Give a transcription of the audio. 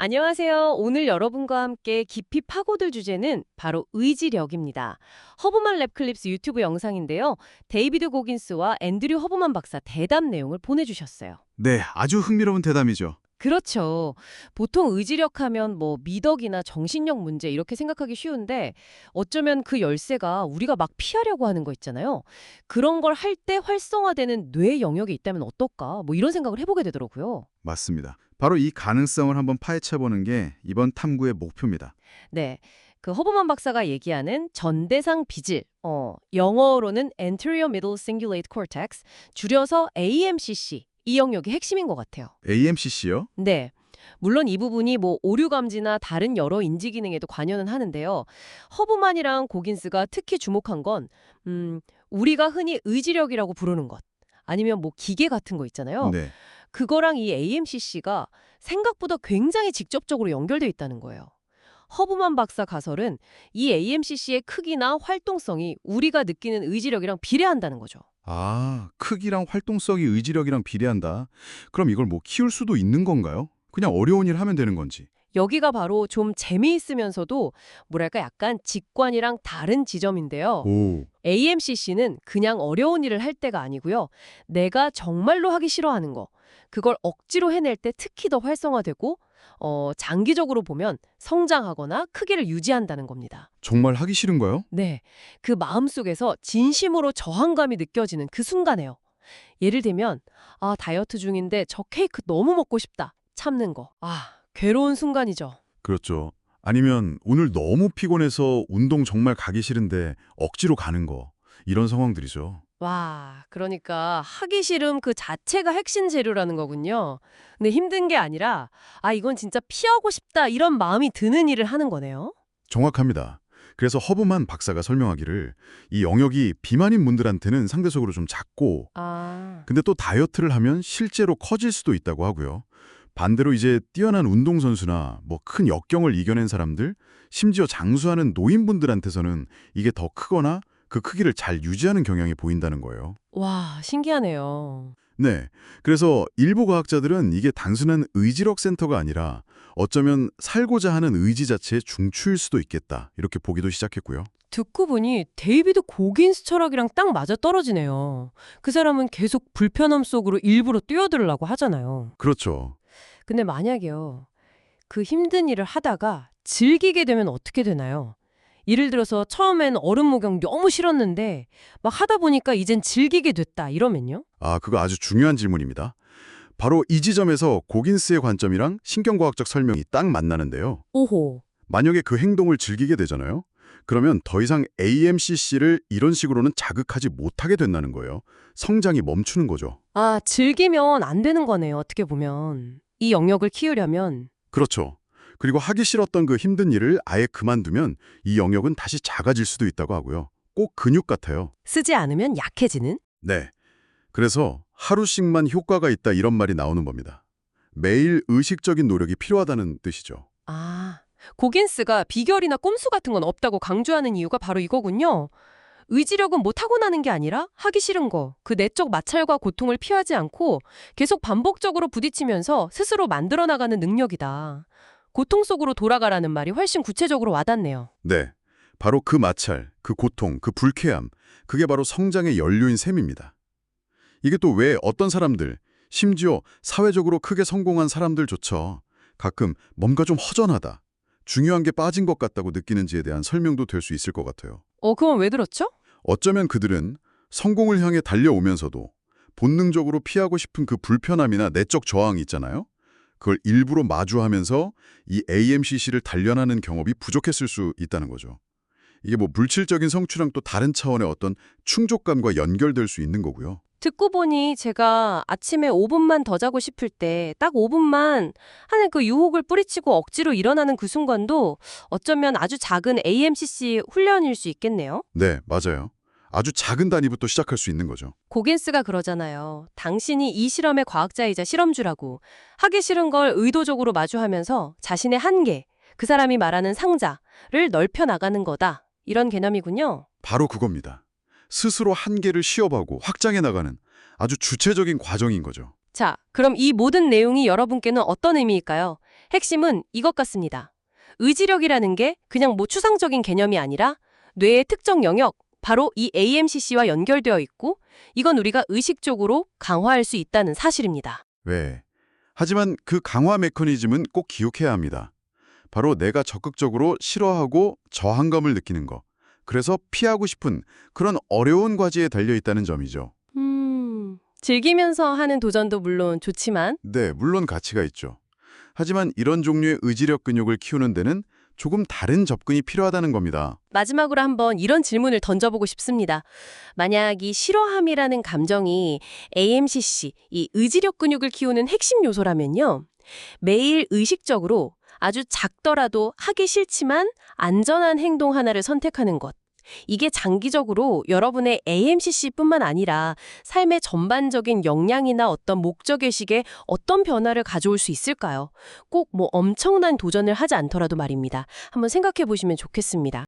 안녕하세요. 오늘 여러분과 함께 깊이 파고들 주제는 바로 의지력입니다. 허브만 랩클립스 유튜브 영상인데요. 데이비드 고긴스와 앤드류 허브만 박사 대담 내용을 보내주셨어요. 네, 아주 흥미로운 대담이죠. 그렇죠. 보통 의지력 하면 뭐 미덕이나 정신력 문제 이렇게 생각하기 쉬운데 어쩌면 그 열쇠가 우리가 막 피하려고 하는 거 있잖아요. 그런 걸 할 때 활성화되는 뇌 영역이 있다면 어떨까? 뭐 이런 생각을 해보게 되더라고요. 맞습니다. 바로 이 가능성을 한번 파헤쳐보는 게 이번 탐구의 목표입니다. 네. 그 허브만 박사가 얘기하는 전대상 비질, 영어로는 Anterior Middle Cingulate Cortex, 줄여서 AMCC, 이 영역이 핵심인 것 같아요. AMCC요? 네. 물론 이 부분이 뭐 오류 감지나 다른 여러 인지 기능에도 관여는 하는데요. 허브만이랑 고긴스가 특히 주목한 건 우리가 흔히 의지력이라고 부르는 것, 아니면 뭐 기계 같은 거 있잖아요. 네. 그거랑 이 AMCC가 생각보다 굉장히 직접적으로 연결돼 있다는 거예요. 허브만 박사 가설은 이 AMCC의 크기나 활동성이 우리가 느끼는 의지력이랑 비례한다는 거죠. 아, 크기랑 활동성이 의지력이랑 비례한다. 그럼 이걸 뭐 키울 수도 있는 건가요? 그냥 어려운 일 하면 되는 건지. 여기가 바로 좀 재미있으면서도 뭐랄까 약간 직관이랑 다른 지점인데요. 오, AMCC는 그냥 어려운 일을 할 때가 아니고요. 내가 정말로 하기 싫어하는 거, 그걸 억지로 해낼 때 특히 더 활성화되고 장기적으로 보면 성장하거나 크기를 유지한다는 겁니다. 정말 하기 싫은가요? 네, 그 마음속에서 진심으로 저항감이 느껴지는 그 순간에요. 예를 들면 다이어트 중인데 저 케이크 너무 먹고 싶다. 참는 거. 괴로운 순간이죠. 그렇죠. 아니면 오늘 너무 피곤해서 운동 정말 가기 싫은데 억지로 가는 거. 이런 상황들이죠. 와, 그러니까 하기 싫음 그 자체가 핵심 재료라는 거군요. 근데 힘든 게 아니라 이건 진짜 피하고 싶다 이런 마음이 드는 일을 하는 거네요. 정확합니다. 그래서 허브만 박사가 설명하기를 이 영역이 비만인 분들한테는 상대적으로 좀 작고 아, 근데 또 다이어트를 하면 실제로 커질 수도 있다고 하고요. 반대로 이제 뛰어난 운동선수나 뭐 큰 역경을 이겨낸 사람들, 심지어 장수하는 노인분들한테서는 이게 더 크거나 그 크기를 잘 유지하는 경향이 보인다는 거예요. 와, 신기하네요. 네. 그래서 일부 과학자들은 이게 단순한 의지력 센터가 아니라 어쩌면 살고자 하는 의지 자체의 중추일 수도 있겠다. 이렇게 보기도 시작했고요. 듣고 보니 데이비드 고긴스 철학이랑 딱 맞아 떨어지네요. 그 사람은 계속 불편함 속으로 일부러 뛰어들으려고 하잖아요. 그렇죠. 근데 만약에요. 그 힘든 일을 하다가 즐기게 되면 어떻게 되나요? 예를 들어서 처음엔 얼음 목욕 너무 싫었는데 막 하다 보니까 이젠 즐기게 됐다 이러면요? 아, 그거 아주 중요한 질문입니다. 바로 이 지점에서 고긴스의 관점이랑 신경과학적 설명이 딱 만나는데요. 오호. 만약에 그 행동을 즐기게 되잖아요. 그러면 더 이상 AMCC를 이런 식으로는 자극하지 못하게 된다는 거예요. 성장이 멈추는 거죠. 즐기면 안 되는 거네요, 어떻게 보면. 이 영역을 키우려면. 그렇죠. 그리고 하기 싫었던 그 힘든 일을 아예 그만두면 이 영역은 다시 작아질 수도 있다고 하고요. 꼭 근육 같아요. 쓰지 않으면 약해지는? 네. 그래서 하루씩만 효과가 있다 이런 말이 나오는 겁니다. 매일 의식적인 노력이 필요하다는 뜻이죠. 고긴스가 비결이나 꼼수 같은 건 없다고 강조하는 이유가 바로 이거군요. 의지력은 뭐 타고나는 게 아니라 하기 싫은 거, 그 내적 마찰과 고통을 피하지 않고 계속 반복적으로 부딪히면서 스스로 만들어 나가는 능력이다. 고통 속으로 돌아가라는 말이 훨씬 구체적으로 와닿네요. 네. 바로 그 마찰, 그 고통, 그 불쾌함, 그게 바로 성장의 연료인 셈입니다. 이게 또 왜 어떤 사람들, 심지어 사회적으로 크게 성공한 사람들조차 가끔 뭔가 좀 허전하다, 중요한 게 빠진 것 같다고 느끼는지에 대한 설명도 될 수 있을 것 같아요. 그건 왜 들었죠? 어쩌면 그들은 성공을 향해 달려오면서도 본능적으로 피하고 싶은 그 불편함이나 내적 저항이 있잖아요. 그걸 일부러 마주하면서 이 AMCC를 단련하는 경험이 부족했을 수 있다는 거죠. 이게 뭐 물질적인 성취랑 또 다른 차원의 어떤 충족감과 연결될 수 있는 거고요. 듣고 보니 제가 아침에 5분만 더 자고 싶을 때 딱 5분만 하는 그 유혹을 뿌리치고 억지로 일어나는 그 순간도 어쩌면 아주 작은 AMCC 훈련일 수 있겠네요. 네, 맞아요. 아주 작은 단위부터 시작할 수 있는 거죠. 고겐스가 그러잖아요. 당신이 이 실험의 과학자이자 실험주라고. 하기 싫은 걸 의도적으로 마주하면서 자신의 한계, 그 사람이 말하는 상자를 넓혀 나가는 거다. 이런 개념이군요. 바로 그겁니다. 스스로 한계를 시험하고 확장해 나가는 아주 주체적인 과정인 거죠. 자, 그럼 이 모든 내용이 여러분께는 어떤 의미일까요? 핵심은 이것 같습니다. 의지력이라는 게 그냥 뭐 추상적인 개념이 아니라 뇌의 특정 영역, 바로 이 AMCC와 연결되어 있고 이건 우리가 의식적으로 강화할 수 있다는 사실입니다. 왜? 하지만 그 강화 메커니즘은 꼭 기억해야 합니다. 바로 내가 적극적으로 싫어하고 저항감을 느끼는 거. 그래서 피하고 싶은 그런 어려운 과제에 달려 있다는 점이죠. 즐기면서 하는 도전도 물론 좋지만 네, 물론 가치가 있죠. 하지만 이런 종류의 의지력 근육을 키우는 데는 조금 다른 접근이 필요하다는 겁니다. 마지막으로 한번 이런 질문을 던져보고 싶습니다. 만약 이 싫어함이라는 감정이 AMCC, 이 의지력 근육을 키우는 핵심 요소라면요. 매일 의식적으로 아주 작더라도 하기 싫지만 안전한 행동 하나를 선택하는 것. 이게 장기적으로 여러분의 AMCC뿐만 아니라 삶의 전반적인 역량이나 어떤 목적의식에 어떤 변화를 가져올 수 있을까요? 꼭 뭐 엄청난 도전을 하지 않더라도 말입니다. 한번 생각해 보시면 좋겠습니다.